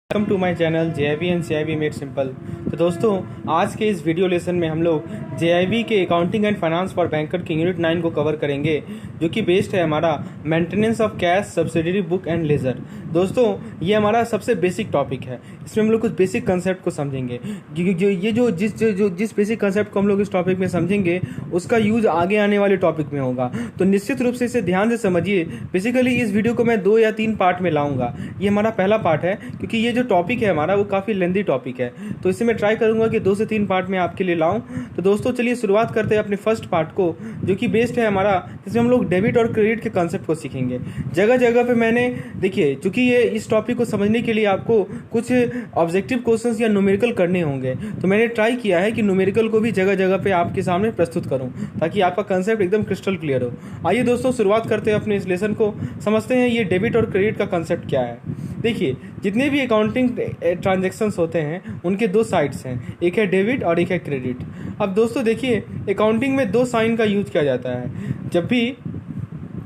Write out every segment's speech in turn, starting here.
Welcome to my channel JIB and CIB made simple. तो दोस्तों, आज के इस वीडियो लेसन में हम लोग JIB के accounting and finance for banker के यूनिट 9 को कवर करेंगे, जो कि बेस्ड है हमारा maintenance of cash subsidiary book and ledger. दोस्तों, ये हमारा सबसे बेसिक टॉपिक है। इसमें हम लोग कुछ बेसिक कंसेप्ट को समझेंगे। जिस बेसिक कंसेप्ट को हम लोग इस टॉपिक में समझेंगे, उसका यूज आगे आने वाले टॉपिक में होगा। तो निश्चित रूप से इसे ध्यान से समझिए। बेसिकली इस वीडियो को मैं 2 या 3 पार्ट में लाऊंगा। ये हमारा पहला पार्ट है, क्योंकि ये जो टॉपिक है हमारा वो काफ़ी लेंदी टॉपिक है, तो इसे मैं ट्राई करूंगा कि 2 से 3 पार्ट में आपके लिए लाऊं। तो दोस्तों, चलिए शुरुआत करते हैं अपने फर्स्ट पार्ट को, जो कि बेस्ड है हमारा, जिसमें हम लोग डेबिट और क्रेडिट के कॉन्सेप्ट को सीखेंगे। जगह जगह पे मैंने देखिए, चूंकि ये इस टॉपिक को समझने के लिए आपको कुछ ऑब्जेक्टिव क्वेश्चंस या न्यूमेरिकल करने होंगे, तो मैंने ट्राई किया है कि न्यूमेरिकल को भी जगह जगह पे आपके सामने प्रस्तुत करूं, ताकि आपका कंसेप्ट एकदम क्रिस्टल क्लियर हो। आइए दोस्तों, शुरुआत करते हैं अपने इस लेसन को। समझते हैं ये डेबिट और क्रेडिट का कंसेप्ट क्या है। देखिए, जितने भी अकाउंटिंग ट्रांजैक्शंस होते हैं, उनके 2 साइड्स हैं, एक है डेबिट और एक है क्रेडिट। अब दोस्तों देखिए, अकाउंटिंग में 2 साइन का यूज किया जाता है। जब भी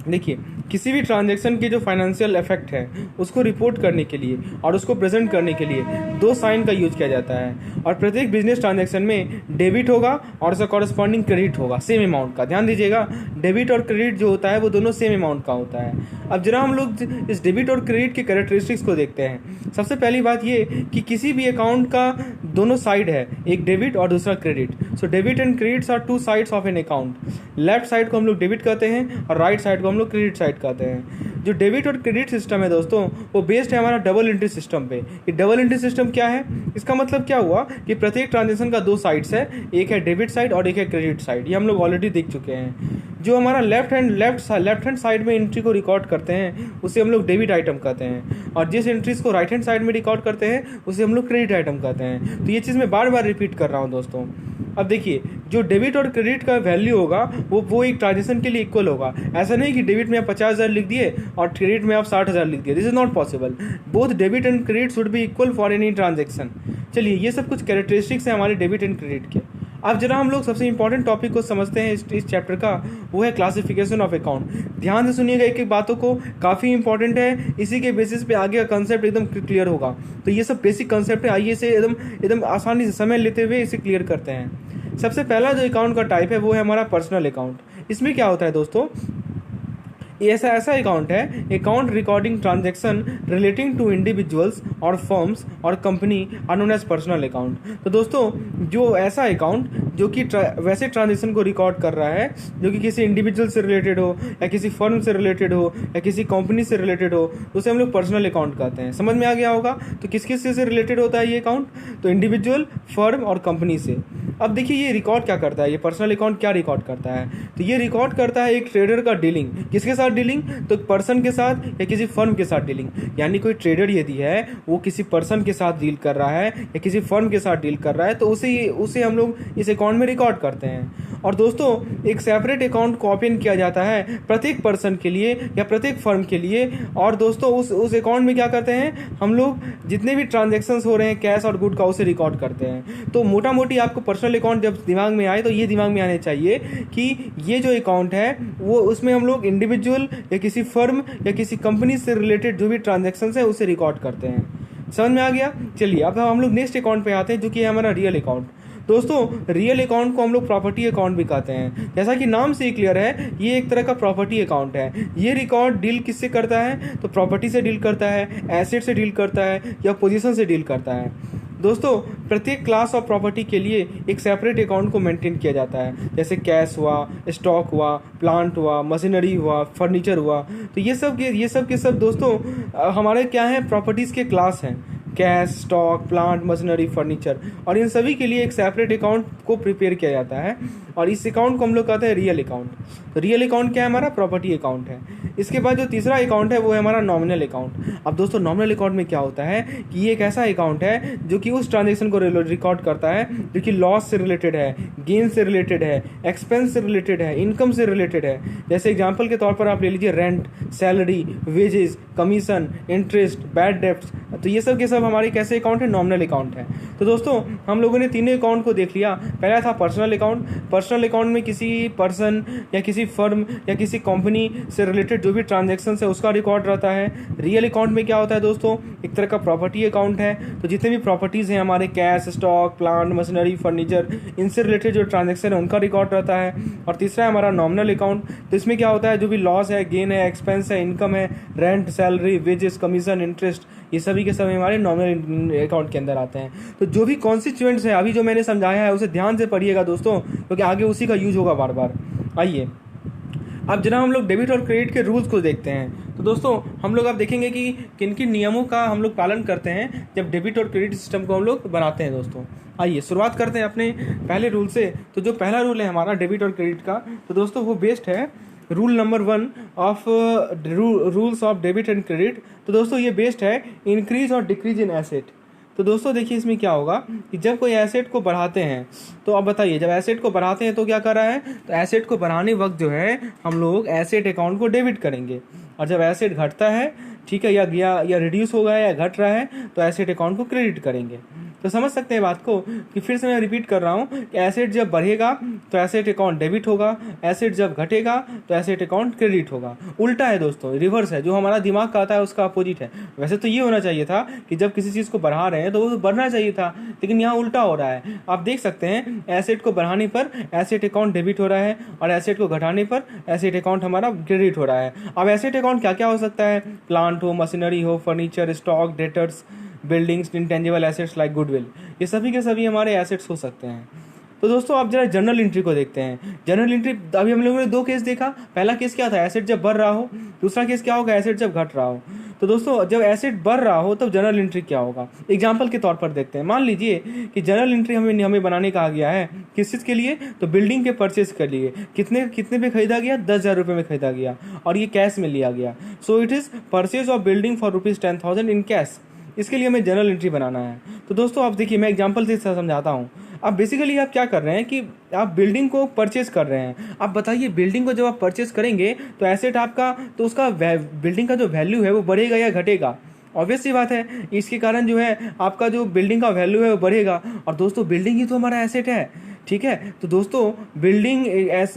देखिए, किसी भी ट्रांजैक्शन के जो फाइनेंशियल इफेक्ट है, उसको रिपोर्ट करने के लिए और उसको प्रेजेंट करने के लिए 2 साइन का यूज किया जाता है। और प्रत्येक बिजनेस ट्रांजैक्शन में डेबिट होगा और उसका कॉरस्पॉन्डिंग क्रेडिट होगा, सेम अमाउंट का। ध्यान दीजिएगा, डेबिट और क्रेडिट जो होता है वो दोनों सेम अमाउंट का होता है। अब जरा हम लोग इस डेबिट और क्रेडिट के कैरेक्टरिस्टिक्स को देखते हैं। सबसे पहली बात ये कि किसी भी अकाउंट का दोनों साइड है, एक डेबिट और दूसरा credit. So debit and credits are 2 sides of an account. Left side को हम लोग डेबिट कहते हैं और राइट साइड को हम लोग क्रेडिट साइड कहते हैं। जो डेबिट और क्रेडिट सिस्टम है दोस्तों, वो बेस्ड है हमारा डबल एंट्री सिस्टम पे। ये डबल एंट्री सिस्टम क्या है? इसका मतलब क्या हुआ कि प्रत्येक ट्रांजेक्शन का 2 साइड्स है, एक है डेबिट साइड और एक है क्रेडिट साइड। ये हम लोग ऑलरेडी देख चुके हैं। जो हमारा लेफ्ट हैंड साइड में एंट्री को रिकॉर्ड करते हैं, उसे हम लोग डेबिट आइटम कहते हैं, और जिस एंट्रीज को राइट हैंड साइड में रिकॉर्ड करते हैं, उसे हम लोग क्रेडिट आइटम कहते हैं। तो ये चीज़ मैं बार बार रिपीट कर रहा हूँ दोस्तों। अब देखिए, जो डेबिट और क्रेडिट का वैल्यू होगा वो एक ट्रांजेक्शन के लिए इक्वल होगा। ऐसा नहीं कि डेबिट में आप 50,000 लिख दिए और क्रेडिट में आप 60,000 लिख दिए। This is not possible. Both debit and credit should be equal for any transaction. चलिए, ये सब कुछ कैरेक्टरिस्टिक्स हैं हमारे डेबिट एंड क्रेडिट के। अब जरा हम लोग सबसे इंपॉर्टेंट टॉपिक को समझते हैं इस चैप्टर का, वो है क्लासिफिकेशन ऑफ अकाउंट। ध्यान से सुनिएगा एक एक बातों को, काफ़ी इंपॉर्टेंट है। इसी के बेसिस पे आगे का कंसेप्ट एकदम क्लियर होगा। तो ये सब बेसिक कंसेप्ट है। आइए इसे एकदम आसानी से समय लेते हुए इसे क्लियर करते हैं। सबसे पहला जो अकाउंट का टाइप है वो है हमारा पर्सनल अकाउंट। इसमें क्या होता है दोस्तों, ये ऐसा अकाउंट है, account recording transaction relating to individuals और फर्म्स और company are known as personal account. तो दोस्तों, जो ऐसा अकाउंट जो कि वैसे ट्रांजैक्शन को रिकॉर्ड कर रहा है जो कि किसी इंडिविजुअल से रिलेटेड हो, या किसी फर्म से रिलेटेड हो, या किसी कंपनी से रिलेटेड हो, तो उसे हम लोग पर्सनल अकाउंट कहते हैं। समझ में आ गया होगा? तो किस किस से रिलेटेड होता है ये अकाउंट? तो इंडिविजुअल, फर्म और कंपनी से। अब देखिए, ये रिकॉर्ड क्या करता है, ये पर्सनल अकाउंट क्या रिकॉर्ड करता है? तो ये रिकॉर्ड करता है एक ट्रेडर का डीलिंग। किसके साथ डीलिंग? तो पर्सन के साथ या किसी फर्म के साथ डीलिंग। यानी कोई ट्रेडर यदि है, वो किसी पर्सन के साथ डील कर रहा है या किसी फर्म के साथ डील कर रहा है, तो उसे हम लोग इस अकाउंट में रिकॉर्ड करते हैं। और दोस्तों, एक सेपरेट अकाउंट को ओपन किया जाता है प्रत्येक पर्सन के लिए या प्रत्येक फर्म के लिए। और दोस्तों, उस अकाउंट में क्या करते हैं हम लोग, जितने भी ट्रांजैक्शंस हो रहे हैं कैश और गुड का, उसे रिकॉर्ड करते हैं। तो मोटा मोटी आपको पर्सनल अकाउंट जब दिमाग में आए, तो ये दिमाग में आने चाहिए कि ये जो अकाउंट है वो, उसमें हम लोग इंडिविजुअल या किसी फर्म या किसी कंपनी से रिलेटेड जो भी ट्रांजैक्शंस है उसे रिकॉर्ड करते हैं। समझ में आ गया? चलिए, अब हम लोग नेक्स्ट अकाउंट पे आते हैं, जो कि है हमारा रियल अकाउंट। दोस्तों, रियल अकाउंट को हम लोग प्रॉपर्टी अकाउंट भी कहते हैं। जैसा कि नाम से ही क्लियर है, ये एक तरह का प्रॉपर्टी अकाउंट है। ये रिकॉर्ड डील किससे करता है? तो प्रॉपर्टी से डील करता है, एसेट से डील करता है, या पोजीशन से डील करता है। दोस्तों, प्रत्येक क्लास ऑफ प्रॉपर्टी के लिए एक सेपरेट अकाउंट को मेंटेन किया जाता है। जैसे कैश हुआ, स्टॉक हुआ, प्लांट हुआ, मशीनरी हुआ, फर्नीचर हुआ। तो ये सब के सब दोस्तों हमारे क्या हैं, प्रॉपर्टीज़ के क्लास हैं। Cash, stock, plant, machinery, furniture, और इन सभी के लिए एक सेपरेट अकाउंट को प्रिपेयर किया जाता है, और इस अकाउंट को हम लोग कहते हैं रियल अकाउंट। तो रियल अकाउंट क्या है? हमारा प्रॉपर्टी अकाउंट है। इसके बाद जो तीसरा अकाउंट है वो है हमारा नॉमिनल अकाउंट। अब दोस्तों, नॉमिनल अकाउंट में क्या होता है कि ये एक ऐसा अकाउंट है जो कि उस ट्रांजेक्शन को रिकॉर्ड करता है जो कि लॉस से रिलेटेड है, गेन से रिलेटेड है, एक्सपेंस से रिलेटेड है, इनकम से रिलेटेड है। जैसे एग्जाम्पल के तौर पर आप ले लीजिए rent, salary, wages, commission, interest, bad debts. तो ये सब के सब हमारे कैसे अकाउंट है? नॉमिनल अकाउंट है। तो दोस्तों, हम लोगों ने तीनों अकाउंट को देख लिया। पहला था पर्सनल अकाउंट। पर्सनल अकाउंट में किसी पर्सन या किसी फर्म या किसी कंपनी से रिलेटेड जो भी ट्रांजेक्शन है उसका रिकॉर्ड रहता है। रियल अकाउंट में क्या होता है दोस्तों, एक तरह का प्रॉपर्टी अकाउंट है, तो जितने भी प्रॉपर्टीज़ हैं हमारे cash, stock, plant, machinery, furniture, इनसे रिलेटेड जो ट्रांजेक्शन है उनका रिकॉर्ड रहता है। और तीसरा है हमारा नॉमिनल अकाउंट, तो इसमें क्या होता है, जो भी लॉस है, गेन है, एक्सपेंस है, इनकम है, rent, salary, wages, commission, interest, ये सभी के सभी हमारे नॉमिनल अकाउंट के अंदर आते हैं। तो जो भी कॉन्स्टिट्यूएंट्स है अभी जो मैंने समझाया है उसे ध्यान से पढ़िएगा दोस्तों, क्योंकि आगे उसी का यूज होगा बार बार। आइए अब जनाब हम लोग डेबिट और क्रेडिट के रूल्स को देखते हैं। तो दोस्तों हम लोग अब देखेंगे कि किन किन नियमों का हम लोग पालन करते हैं जब डेबिट और क्रेडिट सिस्टम को हम लोग बनाते हैं दोस्तों। आइए शुरुआत करते हैं अपने पहले रूल से। तो जो पहला रूल है हमारा डेबिट और क्रेडिट का, तो दोस्तों वो बेस्ड है rule number 1 of rules of debit and credit. तो दोस्तों ये बेस्ड है इंक्रीज और डिक्रीज इन एसेट। तो दोस्तों देखिए इसमें क्या होगा कि जब कोई एसेट को बढ़ाते हैं, तो अब बताइए जब एसेट को बढ़ाते हैं तो क्या कर रहा है, तो एसेट को बढ़ाने वक्त जो है हम लोग एसेट अकाउंट को डेबिट करेंगे, और जब एसेट घटता है, ठीक है, या रिड्यूस हो गया या घट रहा है, तो एसेट अकाउंट को क्रेडिट करेंगे। तो समझ सकते हैं बात को कि फिर से मैं रिपीट कर रहा हूँ कि एसेट जब बढ़ेगा तो एसेट अकाउंट डेबिट होगा, एसेट जब घटेगा तो एसेट अकाउंट क्रेडिट होगा। उल्टा है दोस्तों, रिवर्स है, जो हमारा दिमाग का आता है उसका अपोजिट है। वैसे तो ये होना चाहिए था कि जब किसी चीज़ को बढ़ा रहे हैं तो वो बढ़ना चाहिए था, लेकिन यहाँ उल्टा हो रहा है। आप देख सकते हैं एसेट को बढ़ाने पर एसेट अकाउंट डेबिट हो रहा है और एसेट को घटाने पर एसेट अकाउंट हमारा क्रेडिट हो रहा है। अब एसेट अकाउंट क्या क्या हो सकता है, प्लांट हो, मशीनरी हो, furniture, stock, debtors, buildings, intangible assets like goodwill, ये सभी के सभी हमारे एसेट्स हो सकते हैं। तो दोस्तों आप जरा जर्नल एंट्री को देखते हैं। जर्नल एंट्री अभी हम लोगों ने 2 केस देखा। पहला केस क्या था, एसेट जब बढ़ रहा हो। दूसरा केस क्या होगा, एसेट जब घट रहा हो। तो दोस्तों जब एसेट बढ़ रहा हो तब जर्नल एंट्री क्या होगा, एग्जांपल के तौर पर देखते हैं। मान लीजिए कि जर्नल एंट्री हमें बनाने कहा गया है, किस चीज़ के लिए, तो बिल्डिंग के परचेज के लिए। कितने पे खरीदा गया, 10,000 रुपये में खरीदा गया और ये कैश में लिया गया। So it is purchase of building for ₹10,000 in cash. इसके लिए हमें जर्नल एंट्री बनाना है। तो दोस्तों आप देखिए मैं एग्जांपल से समझाता हूँ। अब बेसिकली आप क्या कर रहे हैं कि आप बिल्डिंग को परचेज कर रहे हैं। आप बताइए बिल्डिंग को जब आप परचेज करेंगे तो एसेट आपका, तो उसका बिल्डिंग का जो वैल्यू है वो बढ़ेगा या घटेगा, ऑब्वियस सी बात है। इसके कारण जो है आपका जो बिल्डिंग का वैल्यू है वो बढ़ेगा। और दोस्तों बिल्डिंग ही तो हमारा एसेट है, ठीक है। तो दोस्तों building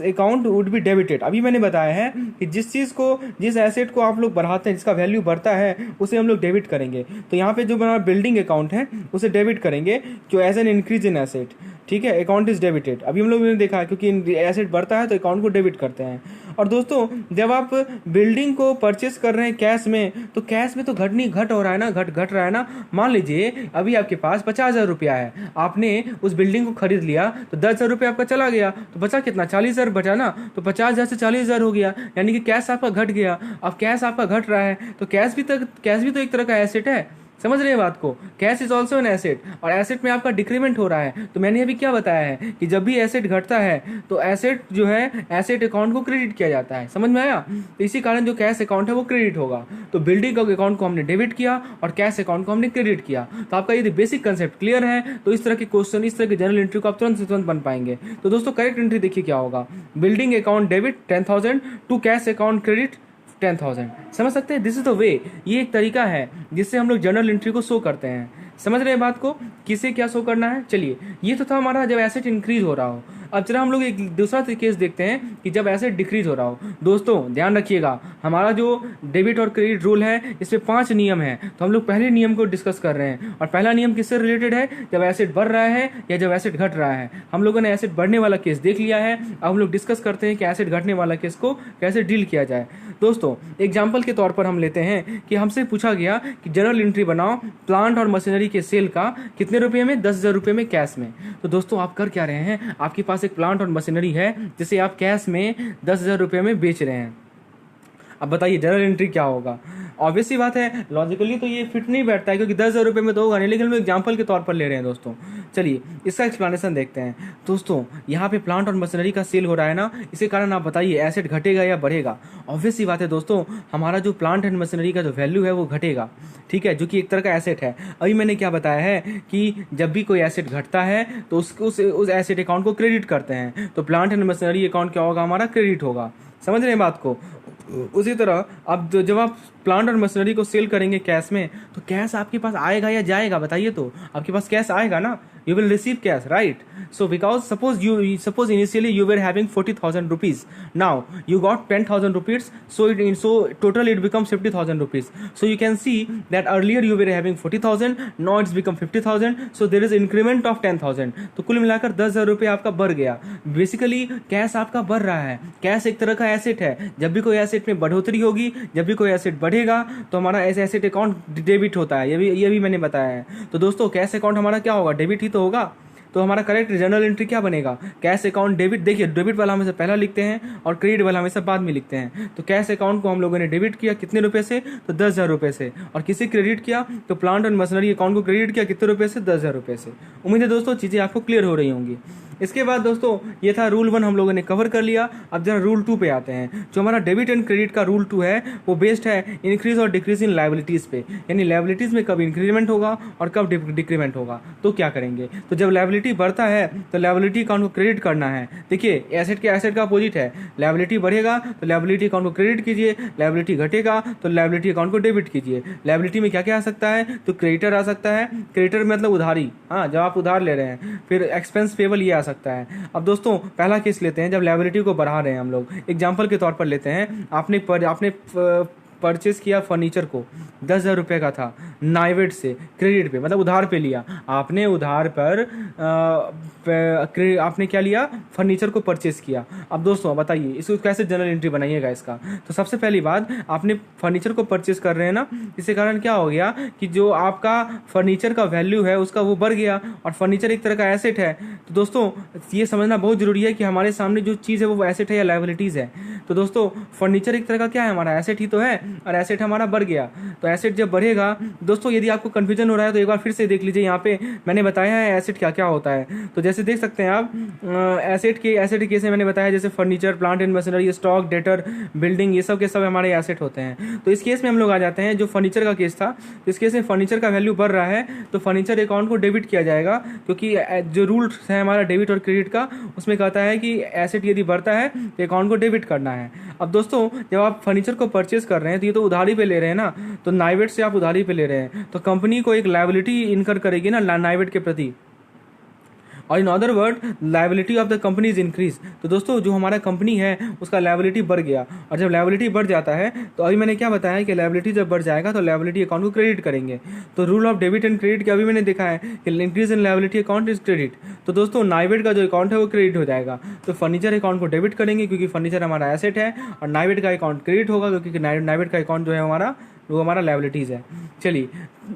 account would be debited. अभी मैंने बताया है कि जिस एसेट को आप लोग बढ़ाते हैं, जिसका वैल्यू बढ़ता है, उसे हम लोग डेबिट करेंगे। तो यहाँ पे जो हमारा बिल्डिंग अकाउंट है उसे डेबिट करेंगे, जो as an increase in asset, ठीक है, अकाउंट इज डेबिटेड। अभी हम लोग ने देखा क्योंकि एसेट बढ़ता है तो अकाउंट को डेबिट करते हैं। और दोस्तों जब आप बिल्डिंग को परचेस कर रहे हैं कैश में, तो कैश में तो घट हो रहा है ना, घट रहा है ना। मान लीजिए अभी आपके पास 50,000 रुपया है, आपने उस बिल्डिंग को खरीद लिया तो 10,000 रुपये आपका चला गया, तो बचा कितना, 40,000 बचा ना। तो 50,000 से 40,000 हो गया, यानी कि कैश आपका घट गया। अब कैश आपका घट रहा है तो कैश भी तो एक तरह का एसेट है। समझ रहे हैं बात को, cash is also an asset, और एसेट में आपका डिक्रीमेंट हो रहा है। तो मैंने अभी क्या बताया है कि जब भी एसेट घटता है तो एसेट जो है एसेट अकाउंट को क्रेडिट किया जाता है। समझ में आया। तो इसी कारण जो कैश अकाउंट है वो क्रेडिट होगा। तो बिल्डिंग अकाउंट को हमने डेबिट किया और कैश अकाउंट को हमने क्रेडिट किया। तो आपका यदि बेसिक कंसेप्ट क्लियर है तो इस तरह के क्वेश्चन, इस तरह की जनरल एंट्री को आप तुरंत से तुरंत बन पाएंगे। तो दोस्तों करेक्ट एंट्री देखिए क्या होगा, building account debit 10,000 to cash account credit 10,000। समझ सकते हैं, दिस इज द वे। ये एक तरीका है जिससे हम लोग जर्नल एंट्री को शो करते हैं। समझ रहे हैं बात को, किसे क्या शो करना है। चलिए ये तो था हमारा जब एसेट इंक्रीज हो रहा हो। अब जरा हम लोग एक दूसरा केस देखते हैं कि जब एसेट डिक्रीज हो रहा हो। दोस्तों ध्यान रखिएगा, हमारा जो डेबिट और क्रेडिट रूल है इसमें 5 नियम हैं। तो हम लोग पहले नियम को डिस्कस कर रहे हैं, और पहला नियम किससे रिलेटेड है, जब एसेट बढ़ रहा है या जब एसेट घट रहा है। हम लोगों ने एसेट बढ़ने वाला केस देख लिया है, अब हम लोग डिस्कस करते हैं कि एसेट घटने वाला केस को कैसे डील किया जाए। दोस्तों एग्जाम्पल के तौर पर हम लेते हैं कि हमसे पूछा गया कि जनरल एंट्री बनाओ प्लांट और मशीनरी के सेल का कितने रुपए में, 10,000 रुपये में कैश में। तो दोस्तों आप कर क्या रहे हैं, आपके पास एक प्लांट और मशीनरी है जिसे आप कैश में 10,000 रुपये में बेच रहे हैं। अब बताइए जनरल एंट्री क्या होगा। ऑब्वियस सी बात है, लॉजिकली तो ये फिट नहीं बैठता है क्योंकि 10,000 रुपये में तो होगा नहीं, लेकिन हम एग्जाम्पल के तौर पर ले रहे हैं दोस्तों। चलिए इसका एक्सप्लेनेशन देखते हैं। दोस्तों यहाँ पे प्लांट और मशीनरी का सेल हो रहा है ना, इसके कारण आप बताइए एसेट घटेगा या बढ़ेगा। ऑब्वियस सी बात है दोस्तों, हमारा जो प्लांट एंड मशीनरी का जो वैल्यू है वो घटेगा, ठीक है, जो कि एक तरह का एसेट है। अभी मैंने क्या बताया है कि जब भी कोई एसेट घटता है तो उस एसेट अकाउंट को क्रेडिट करते हैं। तो प्लांट एंड मशीनरी अकाउंट क्या होगा, हमारा क्रेडिट होगा। समझ रहे हैं बात को। उसी तरह अब जब आप प्लांट और मशीनरी को सेल करेंगे कैश में, तो कैश आपके पास आएगा या जाएगा बताइए? तो आपके पास कैश आएगा ना, you will receive cash, right? So because suppose initially you were having 40,000 rupees, now you got 10,000 rupees, so total it becomes 50,000 rupees. So you can see that earlier you were having 40,000, now it's become 50,000, so there is increment of 10,000. तो कुल मिलाकर 10,000 रुपये आपका बढ़ गया। Basically cash आपका बढ़ रहा है। कैश एक तरह का एसेट है, जब भी कोई एसेट में बढ़ोतरी होगी, जब भी कोई एसेट बढ़ेगा तो हमारा ऐसे एसेट अकाउंट डेबिट होता है। ये भी मैंने बताया है। तो दोस्तों कैश अकाउंट हमारा क्या होगा? डेबिट ही तो होगा। तो हमारा करेक्ट जर्नल एंट्री क्या बनेगा? Cash account debit. देखिए डेबिट वाला हमेशा पहला लिखते हैं और क्रेडिट वाला हमेशा बाद में लिखते हैं। तो कैश अकाउंट को हम लोगों ने डेबिट किया कितने रुपए से? तो 10,000 रुपये से। और किसी क्रेडिट किया तो प्लांट और मशीनरी अकाउंट को क्रेडिट किया कितने रुपए से? 10,000 रुपये से। उम्मीद है दोस्तों चीज़ें आपको क्लियर हो रही होंगी। इसके बाद दोस्तों ये था रूल 1 हम लोगों ने कवर कर लिया। अब जरा रूल 2 पे आते हैं। जो हमारा डेबिट एंड क्रेडिट का रूल 2 है वो बेस्ड है इंक्रीज और डिक्रीज इन लायबिलिटीज़ पे, यानी लायबिलिटीज़ में कब इंक्रीमेंट होगा और कब डिक्रीमेंट होगा। तो क्या करेंगे? तो जब लायबिलिटी बढ़ता है तो लायबिलिटी अकाउंट को क्रेडिट करना है। देखिए एसेट के एसेट का अपोजिट है। लायबिलिटी बढ़ेगा तो लायबिलिटी अकाउंट को क्रेडिट कीजिए, लायबिलिटी घटेगा तो लायबिलिटी अकाउंट को डेबिट कीजिए। लायबिलिटी में क्या क्या आ सकता है? तो क्रेडिटर आ सकता है। क्रेडिटर मतलब उधारी, हाँ जब आप उधार ले रहे हैं। फिर एक्सपेंस पेबल ये आ सकता है। अब दोस्तों पहला केस लेते हैं जब लायबिलिटी को बढ़ा रहे हैं हम लोग। एग्जाम्पल के तौर पर लेते हैं, आपने परचेस किया फर्नीचर को 10,000 रुपये का था नाइवेट से क्रेडिट पे, मतलब उधार पे लिया आपने। उधार पर आपने क्या लिया? फर्नीचर को परचेस किया। अब दोस्तों बताइए इसको कैसे जर्नल एंट्री बनाइएगा इसका। तो सबसे पहली बात, आपने फर्नीचर को परचेस कर रहे हैं ना, इसके कारण क्या हो गया कि जो आपका फर्नीचर का वैल्यू है उसका वो बढ़ गया और फर्नीचर एक तरह का एसेट है। तो दोस्तों ये समझना बहुत जरूरी है कि हमारे सामने जो चीज़ है वो एसेट है या लायबिलिटीज़ है। तो दोस्तों फर्नीचर एक तरह का क्या है? हमारा एसेट ही तो है और एसेट हमारा बढ़ गया। तो एसेट जब बढ़ेगा, दोस्तों यदि आपको कंफ्यूजन हो रहा है तो एक बार फिर से देख लीजिए, यहाँ पे मैंने बताया है एसेट क्या क्या होता है। तो जैसे देख सकते हैं आप एसेट के केस में मैंने बताया जैसे furniture, plant and machinery, stock, debtor, building, ये सब के सब हमारे एसेट होते हैं। तो इस केस में हम लोग आ जाते हैं, जो फर्नीचर का केस था, तो इस केस में फर्नीचर का वैल्यू बढ़ रहा है तो फर्नीचर अकाउंट को डेबिट किया जाएगा, क्योंकि जो रूल्स है हमारा डेबिट और क्रेडिट का उसमें कहता है कि एसेट यदि बढ़ता है तो अकाउंट को डेबिट करना है। अब दोस्तों जब आप फर्नीचर को परचेस कर रहे हैं तो ये तो उधारी पे ले रहे हैं ना, तो नाइवेट से आप उधारी पे ले रहे हैं तो कंपनी को एक लायबिलिटी इनकर करेगी ना नाइवेट के प्रति, और in other word liability of the company is increase. तो दोस्तों जो हमारा कंपनी है उसका लायबिलिटी बढ़ गया, और जब लायबिलिटी बढ़ जाता है तो अभी मैंने क्या बताया कि लायबिलिटी जब बढ़ जाएगा तो लायबिलिटी अकाउंट को क्रेडिट करेंगे। तो rule of debit and credit क्या अभी मैंने देखा है कि increase in liability account is credit. तो दोस्तों नाइवेट का जो अकाउंट है वो क्रेडिट हो जाएगा, तो फर्नीचर अकाउंट को डेबिट करेंगे क्योंकि फर्नीचर हमारा एसेट है, और नाइवेट का अकाउंट क्रेडिट होगा क्योंकि नाइवेट का अकाउंट जो है वो हमारा लायबिलिटीज़ है। चलिए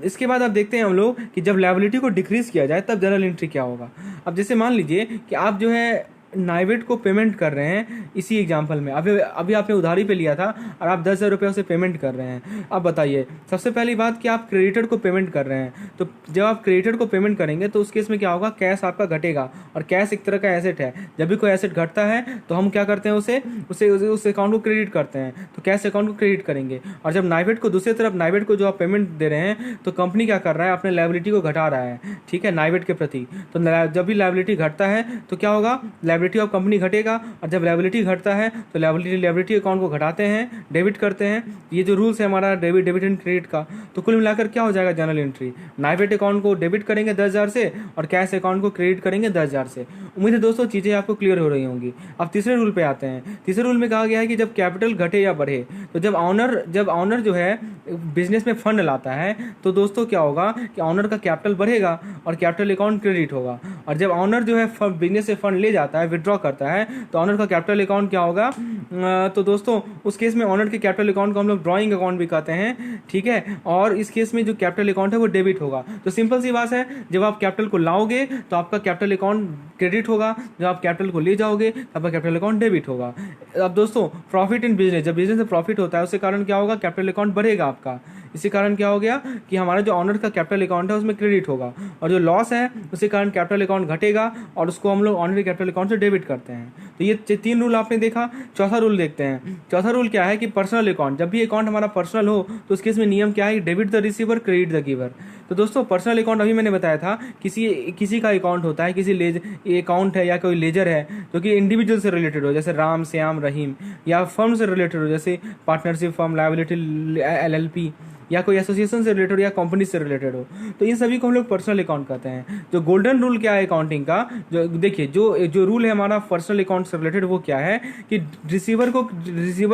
इसके बाद अब देखते हैं हम लोग कि जब लायबिलिटी को डिक्रीज किया जाए तब जर्नल एंट्री क्या होगा। अब जैसे मान लीजिए कि आप जो है नाइवेट को पेमेंट कर रहे हैं, इसी एग्जांपल में अभी आपने उधारी पे लिया था और आप 10,000 रुपये उसे पेमेंट कर रहे हैं। अब बताइए सबसे पहली बात कि आप क्रेडिटर को पेमेंट कर रहे हैं, तो जब आप क्रेडिटर को पेमेंट करेंगे तो उस केस में क्या होगा? कैश आपका घटेगा, और कैश एक तरह का एसेट है। जब भी कोई एसेट घटता है तो हम क्या करते हैं उस अकाउंट को क्रेडिट करते हैं, तो कैश अकाउंट को क्रेडिट करेंगे। और जब नाइवेट को दूसरी तरफ नाइवेट को जो आप पेमेंट दे रहे हैं तो कंपनी क्या कर रहा है? अपने लायबिलिटी को घटा रहा है, ठीक है, नाइवेट के प्रति। तो जब भी लायबिलिटी घटता है तो क्या होगा? लायबिलिटी ऑफ कंपनी घटेगा, और जब लायबिलिटी घटता है तो लायबिलिटी अकाउंट को घटाते हैं, डेबिट करते हैं। ये जो रूल्स है हमारा डेबिट एंड क्रेडिट का, तो कुल मिलाकर क्या हो जाएगा जर्नल एंट्री? नाइवेट अकाउंट को डेबिट करेंगे 10,000 से और कैश अकाउंट को क्रेडिट करेंगे 10,000 से। उम्मीद है दोस्तों चीज़ें आपको क्लियर हो रही होंगी। अब तीसरे रूल पे आते हैं। तीसरे रूल में कहा गया है कि जब कैपिटल घटे या बढ़े, तो जब ऑनर जो है बिजनेस में फंड लाता है तो दोस्तों क्या होगा कि ऑनर का कैपिटल बढ़ेगा और कैपिटल अकाउंट क्रेडिट होगा। और जब ऑनर जो है बिजनेस से फंड ले जाता है, विड्रॉ करता है, तो ऑनर का कैपिटल अकाउंट क्या होगा? तो दोस्तों उस केस में ऑनर के कैपिटल अकाउंट को हम लोग ड्रॉइंग अकाउंट भी कहते हैं, ठीक है। और इस केस में जो कैपिटल अकाउंट है वो डेबिट होगा। तो सिंपल सी बात है, जब आप कैपिटल को लाओगे तो आपका कैपिटल अकाउंट क्रेडिट होगा, जब आप कैपिटल को ले जाओगे तो आपका कैपिटल अकाउंट डेबिट होगा। अब दोस्तों प्रॉफिट इन बिजनेस, जब बिजनेस में प्रॉफिट होता है उसके कारण क्या होगा? कैपिटल अकाउंट बढ़ेगा आपका। इसी कारण क्या हो गया कि हमारा जो ऑनर का कैपिटल अकाउंट है उसमें क्रेडिट होगा, और जो लॉस है उसी कारण कैपिटल अकाउंट घटेगा और उसको हम लोग ऑनर कैपिटल अकाउंट से डेबिट करते हैं। तो ये 3 रूल आपने देखा। चौथा रूल देखते हैं। चौथा रूल क्या है कि पर्सनल अकाउंट, जब भी अकाउंट हमारा पर्सनल हो तो उस केस में नियम क्या है? Debit the receiver, credit the giver. तो दोस्तों पर्सनल अकाउंट अभी मैंने बताया था किसी का अकाउंट होता है, अकाउंट है या कोई लेजर है जो कि इंडिविजुअल से रिलेटेड हो, जैसे राम श्याम रहीम, या फर्म से रिलेटेड हो जैसे पार्टनरशिप फर्म, लायबिलिटी LLP, या कोई एसोसिएशन से रिलेटेड या कंपनी से रिलेटेड हो, तो इन सभी को हम लोग पर्सनल अकाउंट कहते हैं। जो गोल्डन रूल क्या है अकाउंटिंग का, जो देखिए जो रूल है हमारा पर्सनल अकाउंट से रिलेटेड, वो क्या है कि रिसीवर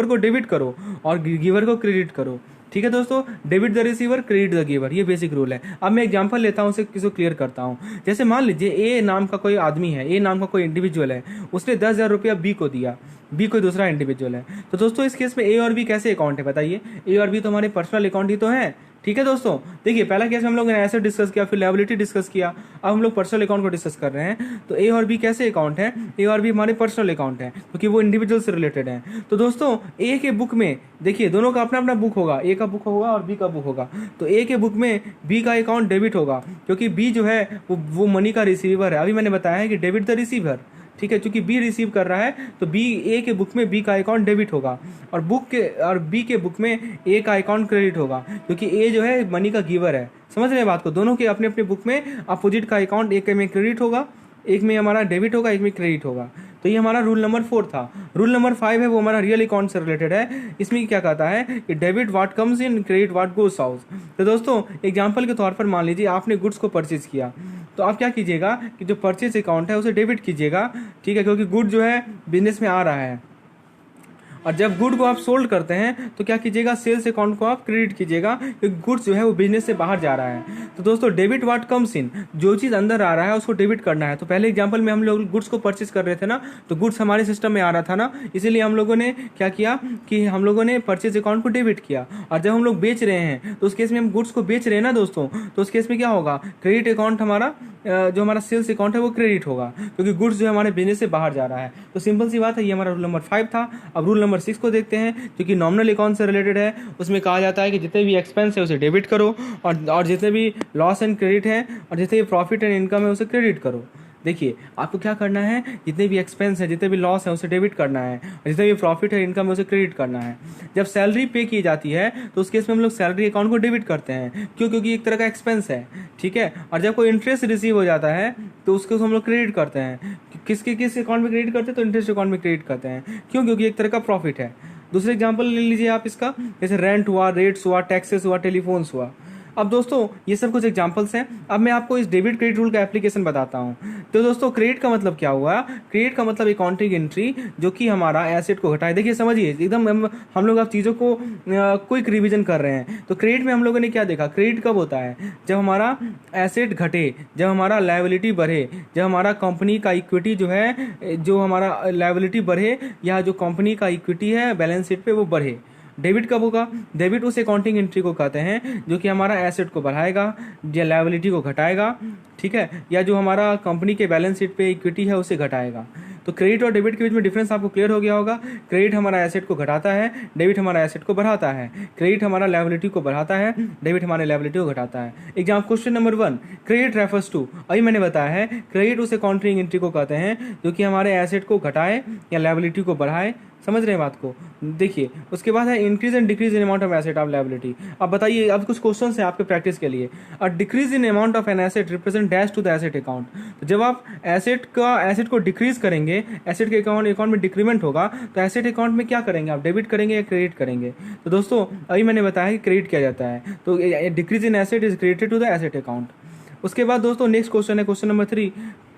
को डेबिट करो और गिवर को क्रेडिट करो। ठीक है दोस्तों, debit the receiver, credit the giver, ये बेसिक रूल है। अब मैं एग्जांपल लेता हूँ, उसे किसी को क्लियर करता हूँ। जैसे मान लीजिए ए नाम का कोई आदमी है, ए नाम का कोई इंडिविजुअल है, उसने 10,000 रुपया बी को दिया, बी कोई दूसरा इंडिविजुअल है। तो दोस्तों इस केस में ए और बी कैसे अकाउंट है बताइए? ए और बी तो हमारे पर्सनल अकाउंट ही तो है। ठीक है दोस्तों, देखिए पहला केस में हम लोगों ने एसेट डिस्कस किया, फिर लायबिलिटी डिस्कस किया, अब हम लोग पर्सनल अकाउंट को डिस्कस कर रहे हैं। तो ए और बी कैसे अकाउंट है? ए और बी हमारे पर्सनल अकाउंट है क्योंकि वो इंडिविजुअल से रिलेटेड है। तो दोस्तों ए के बुक में देखिए दोनों का अपना अपना बुक होगा, ए का बुक होगा और बी का बुक होगा। तो ए के बुक में बी का अकाउंट डेबिट होगा क्योंकि बी जो है वो मनी का रिसीवर है। अभी मैंने बताया है कि डेबिट द रिसीवर, ठीक है, क्योंकि बी रिसीव कर रहा है तो बी ए के बुक में बी का अकाउंट डेबिट होगा और बी के बुक में ए का अकाउंट क्रेडिट होगा क्योंकि ए जो है मनी का गिवर है। समझ रहे हैं बात को? दोनों के अपने अपने बुक में अपोजिट का अकाउंट, एक में क्रेडिट होगा, एक में हमारा डेबिट होगा, एक में क्रेडिट होगा। तो ये हमारा रूल नंबर 4 था। रूल नंबर 5 है वो हमारा रियल अकाउंट से रिलेटेड है। इसमें क्या कहता है कि debit what comes in, credit what goes out. तो दोस्तों एग्जांपल के तौर पर मान लीजिए आपने गुड्स को परचेज किया, तो आप क्या कीजिएगा कि जो परचेज अकाउंट है उसे डेबिट कीजिएगा, ठीक है, क्योंकि गुड जो है बिजनेस में आ रहा है। और जब गुड को आप सोल्ड करते हैं तो क्या कीजिएगा, सेल्स अकाउंट को आप क्रेडिट कीजिएगा क्योंकि गुड्स जो है वो बिजनेस से बाहर जा रहा है। तो दोस्तों डेबिट व्हाट कम्स इन, जो चीज़ अंदर आ रहा है उसको डेबिट करना है। तो पहले एग्जांपल में हम लोग गुड्स को परचेज कर रहे थे ना, तो गुड्स हमारे सिस्टम में आ रहा था ना, इसीलिए हम लोगों ने क्या किया कि हम लोगों ने परचेज अकाउंट को डेबिट किया। और जब हम लोग बेच रहे हैं तो उस केस में हम गुड्स को बेच रहे हैं ना दोस्तों, तो उस केस में क्या होगा, क्रेडिट अकाउंट हमारा जो हमारा सेल्स अकाउंट है वो क्रेडिट होगा क्योंकि गुड्स जो है हमारे बिजनेस से बाहर जा रहा है। तो सिंपल सी बात है, ये हमारा रूल नंबर 5 था। अब रूल नंबर 6 को देखते हैं जो कि नॉमिनल अकाउंट से रिलेटेड है। उसमें कहा जाता है कि जितने भी एक्सपेंस है उसे डेबिट करो और जितने भी लॉस एंड क्रेडिट है और जितने भी प्रॉफिट एंड इनकम है उसे क्रेडिट करो। देखिए आपको क्या करना है, जितने भी एक्सपेंस है, जितने भी लॉस है उसे डेबिट करना है और जितने भी प्रॉफिट है, इनकम है, उसे क्रेडिट करना है। जब सैलरी पे की जाती है तो उस केस में हम लोग सैलरी अकाउंट को डेबिट करते हैं, क्यों? क्योंकि एक तरह का एक्सपेंस है, ठीक है। और जब कोई इंटरेस्ट रिसीव हो जाता है तो उसको हम लोग क्रेडिट करते हैं। किस अकाउंट में क्रेडिट करते हैं? तो इंटरेस्ट अकाउंट में क्रेडिट करते हैं, क्यों? क्योंकि एक तरह का प्रॉफिट है। दूसरे एग्जाम्पल ले लीजिए आप इसका, जैसे रेंट हुआ, रेट्स हुआ, टैक्सेस हुआ, टेलीफोन्स हुआ। अब दोस्तों ये सब कुछ एग्जांपल्स हैं। अब मैं आपको इस डेबिट क्रेडिट रूल का एप्लीकेशन बताता हूं। तो दोस्तों क्रेडिट का मतलब क्या हुआ? क्रेडिट का मतलब अकाउंटिंग एंट्री जो कि हमारा एसेट को घटाए। देखिए समझिए एकदम हम लोग अब चीज़ों को क्विक रिवीजन कर रहे हैं। तो क्रेडिट में हम लोगों ने क्या देखा, क्रेडिट कब होता है? जब हमारा एसेट घटे, जब हमारा लायबिलिटी बढ़े, जब हमारा कंपनी का इक्विटी जो है, जो हमारा लायबिलिटी बढ़े या जो कंपनी का इक्विटी है बैलेंस शीट पे वो बढ़े। डेबिट कब होगा? डेबिट उस अकाउंटिंग एंट्री को कहते हैं जो कि हमारा एसेट को बढ़ाएगा या लायबिलिटी को घटाएगा, ठीक है, या जो हमारा कंपनी के बैलेंस शीट पे इक्विटी है उसे घटाएगा। तो क्रेडिट और डेबिट के बीच में डिफरेंस आपको क्लियर हो गया होगा। क्रेडिट हमारा एसेट को घटाता है, डेबिट हमारा एसेट को बढ़ाता है। क्रेडिट हमारा लायबिलिटी को बढ़ाता है, डेबिट हमारे लायबिलिटी को घटाता है। Exam question number 1, credit refers to, अभी मैंने बताया है क्रेडिट उस अकाउंटिंग एंट्री को कहते हैं जो कि हमारे एसेट को घटाए या लायबिलिटी को बढ़ाए। समझ रहे हैं बात को? देखिए उसके बाद है increase and decrease in amount of asset of liability. अब बताइए, अब कुछ क्वेश्चंस हैं आपके प्रैक्टिस के लिए। A decrease in amount of an asset represent dash to the asset account. तो जब आप एसेट को डिक्रीज करेंगे, एसेट के अकाउंट में डिक्रीमेंट होगा, तो एसेट अकाउंट में क्या करेंगे आप, डेबिट करेंगे या क्रेडिट करेंगे? तो दोस्तों अभी मैंने बताया कि क्रेडिट किया जाता है, तो decrease in asset is credited to the asset account. उसके बाद दोस्तों नेक्स्ट क्वेश्चन है question number 3,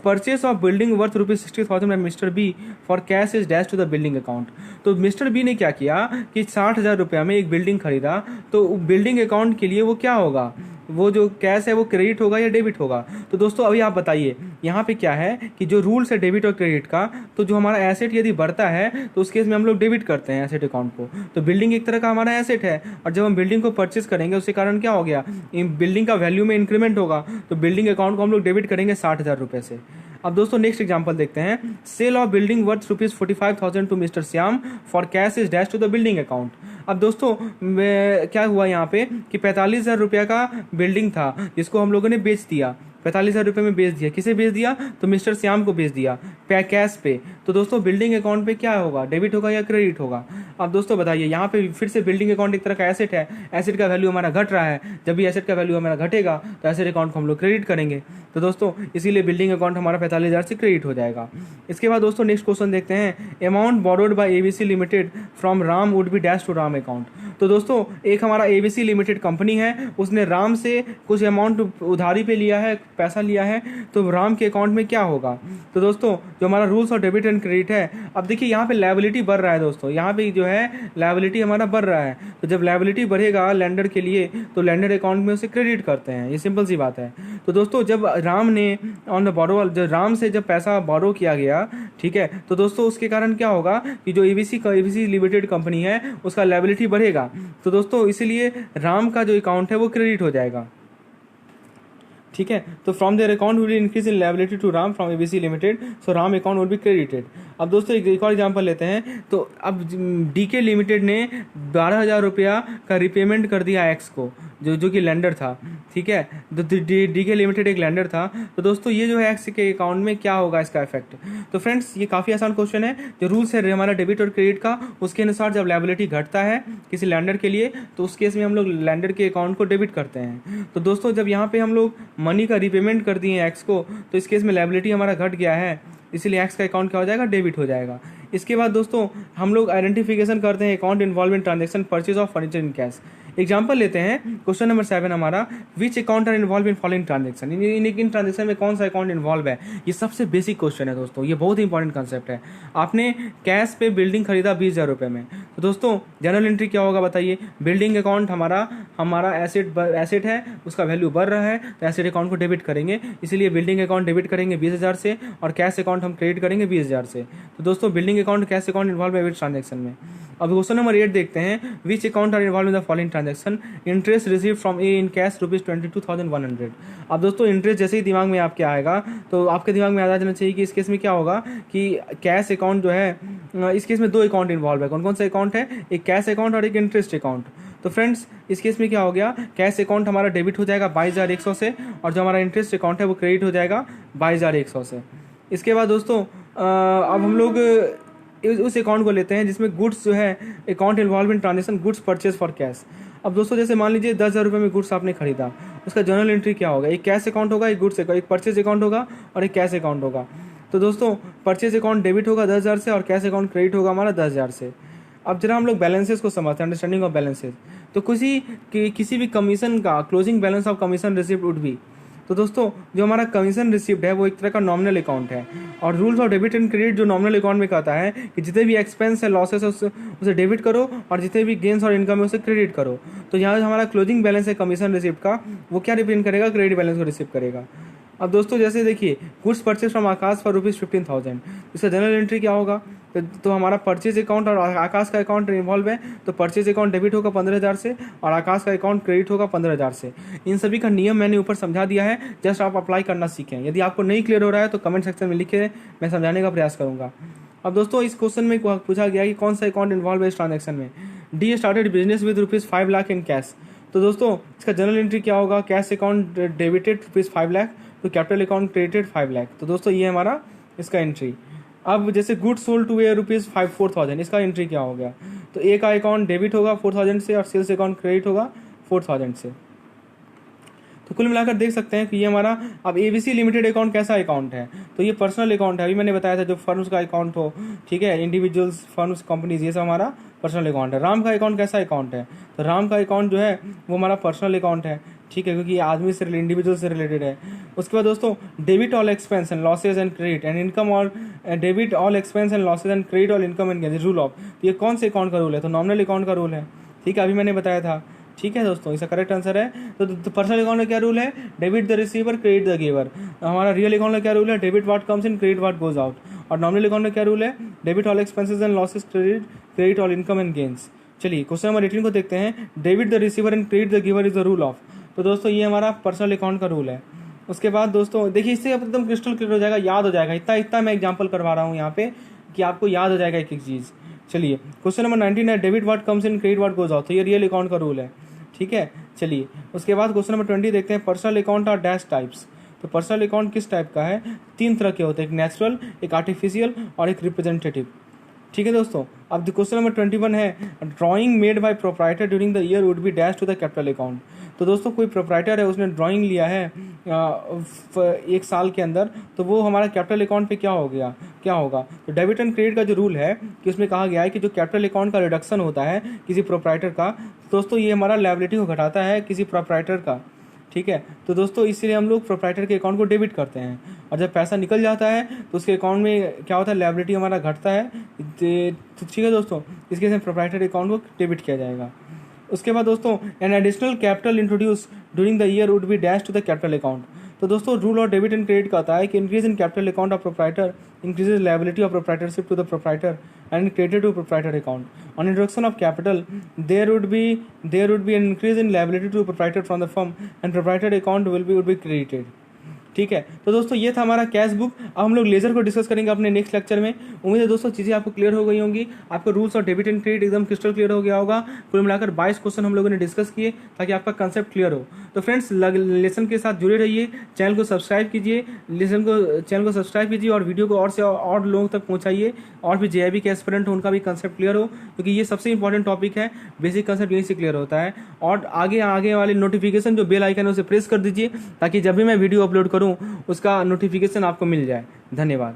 purchase of building worth ₹60,000 by mister B for cash is dash to the building account. तो मिस्टर बी ने क्या किया कि 60,000 रुपया में एक बिल्डिंग खरीदा, तो बिल्डिंग अकाउंट के लिए वो क्या होगा, वो जो कैश है वो क्रेडिट होगा या डेबिट होगा? तो दोस्तों अभी आप बताइए यहाँ पे क्या है कि जो रूल्स है डेबिट और क्रेडिट का, तो जो हमारा एसेट यदि बढ़ता है तो उस केस में हम लोग डेबिट करते हैं एसेट अकाउंट को। तो बिल्डिंग एक तरह का हमारा एसेट है और जब हम बिल्डिंग को परचेस करेंगे उसके कारण क्या हो गया, बिल्डिंग का वैल्यू में इंक्रीमेंट होगा, तो बिल्डिंग अकाउंट को हम लोग डेबिट करेंगे 60,000 रुपये से। अब दोस्तों नेक्स्ट एग्जांपल देखते हैं, sale of building worth ₹45,000 to mister Shyam for cash is dash to the building account. अब दोस्तों क्या हुआ यहाँ पे कि 45,000 रुपया का बिल्डिंग था जिसको हम लोगों ने बेच दिया, 45,000 रुपये में बेच दिया। किसे बेच दिया? तो मिस्टर श्याम को बेच दिया कैश पे। तो दोस्तों बिल्डिंग अकाउंट पे क्या होगा, डेबिट होगा या क्रेडिट होगा? अब दोस्तों बताइए, यहाँ पे फिर से बिल्डिंग अकाउंट एक तरह का एसेट है, एसेट का वैल्यू हमारा घट रहा है। जब भी एसेट का वैल्यू हमारा घटेगा तो एसेट अकाउंट को हम लोग क्रेडिट करेंगे। तो दोस्तों इसीलिए बिल्डिंग अकाउंट हमारा 45,000 से क्रेडिट हो जाएगा। इसके बाद दोस्तों नेक्स्ट क्वेश्चन देखते हैं, amount borrowed by ABC limited from Ram would be dash to Ram account. तो दोस्तों एक हमारा एबीसी लिमिटेड कंपनी है, उसने राम से कुछ अमाउंट उधारी पे लिया है, पैसा लिया है, तो राम के अकाउंट में क्या होगा? तो दोस्तों जो हमारा रूल्स और डेबिट एंड क्रेडिट है, अब देखिए यहाँ पे लायबिलिटी बढ़ रहा है दोस्तों, यहाँ पे जो है लायबिलिटी हमारा बढ़ रहा है। तो जब लायबिलिटी बढ़ेगा लैंडर के लिए तो लैंडर अकाउंट में उसे क्रेडिट करते हैं, ये सिंपल सी बात है। तो दोस्तों जब राम ने ऑन द बोरो, जब राम से जब पैसा बोरो किया गया, ठीक है, तो दोस्तों उसके कारण क्या होगा कि जो एबीसी लिमिटेड कंपनी है उसका लायबिलिटी बढ़ेगा। तो दोस्तों इसीलिए राम का जो अकाउंट है वो क्रेडिट हो जाएगा, ठीक है। तो from their account will increase in liability to Ram from ABC limited, so Ram account will be credited. अब दोस्तों एक और एग्जांपल लेते हैं। तो अब डीके लिमिटेड ने 12,000 रुपया का रिपेमेंट कर दिया एक्स को, जो कि लैंडर था, ठीक है। तो डीके लिमिटेड एक लैंडर था। तो दोस्तों ये जो है एक्स के अकाउंट में क्या होगा इसका इफेक्ट? तो फ्रेंड्स ये काफ़ी आसान क्वेश्चन है। जो रूल्स है हमारा डेबिट और क्रेडिट का, उसके अनुसार जब लायबिलिटी घटता है किसी लैंडर के लिए तो उस केस में हम लोग लैंडर के अकाउंट को डेबिट करते हैं। तो दोस्तों जब यहाँ पे हम लोग मनी का रिपेमेंट कर दिए एक्स को, तो इस केस में लायबिलिटी हमारा घट गया है, इसीलिए एक्स का अकाउंट क्या हो जाएगा? डेबिट हो जाएगा। इसके बाद दोस्तों हम लोग आइडेंटिफिकेशन करते हैं account involve in transaction purchase of furniture in cash. Example लेते हैं, क्वेश्चन नंबर 7 हमारा, which account are involve in following transaction. इन ट्रांजेक्शन में कौन सा अकाउंट इन्वॉल्व है? ये सबसे बेसिक क्वेश्चन है दोस्तों, ये बहुत ही इंपॉर्टेंट कंसेप्ट है। आपने कैश पे बिल्डिंग खरीदा 20,000 रुपये में, तो दोस्तों जनरल एंट्री क्या होगा बताइए? बिल्डिंग अकाउंट हमारा एसेट है, उसका वैल्यू बढ़ रहा है, तो एसेट अकाउंट को डेबिट करेंगे, इसीलिए बिल्डिंग अकाउंट डेबिट करेंगे 20,000 से और कैश अकाउंट हम क्रेडिट करेंगे 20,000 से। तो दोस्तों building account cash account involve है ट्रांजेक्शन में। अब क्वेश्चन नंबर 8 देखते हैं, which account are involve in the following transaction, interest receive from a in cash ₹22,100। अब दोस्तों इंटरेस्ट जैसे ही दिमाग में आपके आएगा तो आपके दिमाग में आ जाना चाहिए कि इस केस में क्या होगा कि कैश अकाउंट जो है, इस केस में 2 अकाउंट इन्वॉल्व है। कौन कौन सा अकाउंट है? एक कैश अकाउंट और एक इंटरेस्ट अकाउंट। तो फ्रेंड्स इस केस में क्या हो गया, कैश अकाउंट हमारा डेबिट हो जाएगा 22,100 से और जो हमारा इंटरेस्ट अकाउंट है वो क्रेडिट हो जाएगा 22,100 से। इसके बाद दोस्तों अब हम लोग उस अकाउंट को लेते हैं जिसमें गुड्स जो है account involve in transaction goods purchase for cash. अब दोस्तों जैसे मान लीजिए 10,000 रुपये में गुड्स आपने खरीदा, उसका जनरल एंट्री क्या होगा? एक कैश अकाउंट होगा, एक गुड्स एक परचेज अकाउंट होगा और एक कैश अकाउंट होगा। तो दोस्तों परचेज अकाउंट डेबिट होगा 10,000 से और कैश अकाउंट क्रेडिट होगा हमारा 10,000 से। अब जरा हम लोग बैलेंसेस को समझते हैं, अंडरस्टैंडिंग ऑफ बैलेंसेस। तो किसी भी कमीशन का closing balance of commission receipt would be. तो दोस्तों जो हमारा कमीशन रिसिप्ट है वो एक तरह का नॉमिनल अकाउंट है और rules of debit and credit जो नॉमिनल अकाउंट में कहता है कि जितने भी एक्सपेंस है, लॉसेस है, उसे डेबिट करो और जितने भी गेंस और इनकम है उसे क्रेडिट करो। तो यहाँ हमारा क्लोजिंग बैलेंस है कमीशन रिसिप्ट का, वो क्या रिप्रेजेंट करेगा? क्रेडिट बैलेंस को रिसीव करेगा। अब दोस्तों जैसे देखिए goods purchase from Akash for ₹15,000, इसका जनरल एंट्री क्या होगा? तो हमारा परचेज अकाउंट और आकाश का अकाउंट इन्वॉल्व है, तो परचेज अकाउंट डेबिट होगा 15,000 से और आकाश का अकाउंट क्रेडिट होगा 15,000 से। इन सभी का नियम मैंने ऊपर समझा दिया है, जस्ट आप अप्लाई करना सीखें। यदि आपको नहीं क्लियर हो रहा है तो कमेंट सेक्शन में लिखे, मैं समझाने का प्रयास करूंगा। अब दोस्तों इस क्वेश्चन में पूछा गया कि कौन सा अकाउंट इन्वॉल्व है इस ट्रांजेक्शन में। D started business with ₹5 lakh in cash. तो दोस्तों इसका जनरल एंट्री क्या होगा? कैश अकाउंट डेबिटेड ₹5 लाख, तो कैपिटल अकाउंट क्रेडिटेड 5 लाख। तो दोस्तों ये हमारा इसका एंट्री। अब जैसे गुड सोल्ड टू ए ₹4,000, इसका एंट्री क्या हो गया? तो ए का अकाउंट डेबिट होगा 4,000 से और सेल्स अकाउंट क्रेडिट होगा 4,000 से। तो कुल मिलाकर देख सकते हैं कि ये हमारा अब एबीसी लिमिटेड अकाउंट कैसा अकाउंट है? तो ये पर्सनल अकाउंट है, अभी मैंने बताया था जो फर्म्स का अकाउंट हो, ठीक है, इंडिविजुअल्स, फर्म्स, कंपनीज, ये सब हमारा पर्सनल अकाउंट है। राम का अकाउंट कैसा अकाउंट है? तो राम का अकाउंट जो है वो हमारा पर्सनल अकाउंट है, ठीक है, क्योंकि आदमी से इंडिविजुअल से रिलेटेड है। उसके बाद दोस्तों debit all expense and losses and credit and income और debit all expense and losses and credit all income and gain rule of. तो ये कौन से अकाउंट का रूल है? तो नॉमिनल अकाउंट का रूल है, ठीक है, अभी मैंने बताया था, ठीक है दोस्तों, इसका करेक्ट आंसर है। तो पर्सनल अकाउंट का क्या रूल है? Debit the receiver, credit the giver. हमारा रियल अकाउंट का क्या रूल है? Debit what comes in, credit what goes out. और नॉमिनल अकाउंट का क्या रूल है? Debit all expenses and losses, credit all income and gains. चलिए क्वेश्चन नंबर 18 को देखते हैं, debit the receiver and credit the giver is the rule of. तो दोस्तों ये हमारा पर्सनल अकाउंट का रूल है। उसके बाद दोस्तों देखिए इससे एकदम क्रिस्टल क्लियर हो जाएगा, याद हो जाएगा, इतना मैं एग्जाम्पल करवा रहा हूँ यहाँ पे कि आपको याद हो जाएगा एक एक चीज़। चलिए क्वेश्चन नंबर 19 है, debit what comes in, credit what goes out. तो ये रियल अकाउंट का रूल है, ठीक है। चलिए उसके बाद क्वेश्चन नंबर 20 देखते हैं, पर्सनल अकाउंट और डैश टाइप्स। तो पर्सनल अकाउंट किस टाइप का है, 3 तरह के होते हैं, एक नेचुरल, एक आर्टिफिशियल और एक रिप्रेजेंटेटिव। ठीक है दोस्तों, अब क्वेश्चन नंबर 21 है, drawing made by proprietor during the year would be dash to the capital account. तो दोस्तों कोई प्रोप्राइटर है, उसने ड्राइंग लिया है एक साल के अंदर, तो वो हमारा कैपिटल अकाउंट पे क्या होगा। तो डेबिट एंड क्रेडिट का जो रूल है कि उसमें कहा गया है कि जो कैपिटल अकाउंट का रिडक्शन होता है किसी प्रोप्राइटर का, दोस्तों ये हमारा लायबिलिटी को घटाता है किसी प्रोप्राइटर का। ठीक है, तो दोस्तों इसलिए हम लोग प्रोप्राइटर के अकाउंट को डेबिट करते हैं, और जब पैसा निकल जाता है तो उसके अकाउंट में क्या होता है, लायबिलिटी हमारा घटता है। तो ठीक है दोस्तों, इसके लिए प्रोप्राइटर अकाउंट को डेबिट किया जाएगा। उसके बाद दोस्तों, an additional capital introduce during the year would be dash to the capital account. तो दोस्तों रूल और डेबिट एंड क्रेडिट का आता है कि increase in capital account of proprietor increases liability of proprietorship to the proprietor and credit to proprietor account. On introduction of capital there would be an increase in liability to proprietor from the firm and proprietor account would be credited. ठीक है, तो दोस्तों ये था हमारा cash book. अब हम लोग लेजर को डिस्कस करेंगे अपने नेक्स्ट लेक्चर में। उम्मीद है दोस्तों चीज़ें आपको क्लियर हो गई होंगी, आपको रूल्स और डेबिट एंड क्रेडिट एकदम क्रिस्टल क्लियर हो गया होगा। कुल मिलाकर 22 क्वेश्चन हम लोगों ने डिस्कस किए ताकि आपका कंसेप्ट क्लियर हो। तो फ्रेंड्स लेसन के साथ जुड़े रहिए, चैनल को सब्सक्राइब कीजिए, चैनल को सब्सक्राइब कीजिए और वीडियो को और से और लोगों तक पहुँचाइए, और भी JIB के एस्पिरेंट हो उनका भी कंसेप्ट क्लियर हो, क्योंकि ये सबसे इंपॉर्टेंट टॉपिक है। बेसिक कंसेप्ट यहीं से क्लियर होता है। और आगे वाले नोटिफिकेशन जो बेल आइकन है उसे प्रेस कर दीजिए ताकि जब भी मैं वीडियो अपलोड करूँ उसका नोटिफिकेशन आपको मिल जाए। धन्यवाद।